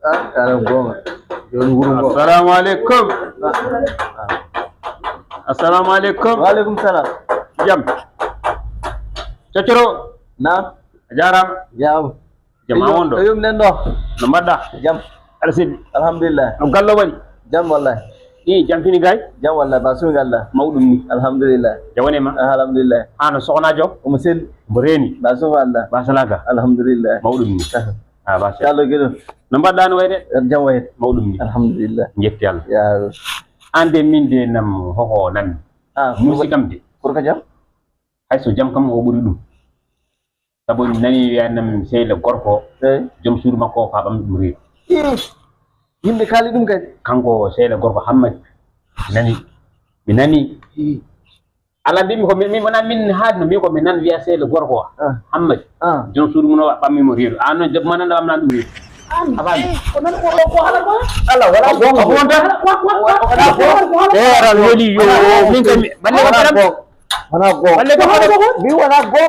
karam goma yon guru go assalamualaikum assalamualaikum waalaikum salam jam cocoro na jaram jam jama wondo yum nen do no madda jam alsid alhamdulillah no gallo wani jam wallahi jam fini gay jam wallahi basu galla mawdum ni alhamdulillah jawane ma alhamdulillah ana soxna jo musil boreni basu wallahi basalaga alhamdulillah mawdum ni basa yallo gido no badda no wayde jam wayde mawdum ni alhamdulillah jetti yalla ya ande min de nam hoko nan musikam de pour ka jam hay so jam kam o buri dum sabo nani wiya nam sey le gorko jom suur makko fa bam dum reet yimbe kali dum kay kanko sey le gorko hammadi mi nani ala bimi ko mi mana min haadno mi ko mi nan wiya sey le gorko hammadi jom suur mun wa bammi mo reet an non man am nan dum reet abani onon ko hala ko ala wala gonga bonda ral woli yo min kam balle ko wana go balle ko bi wana go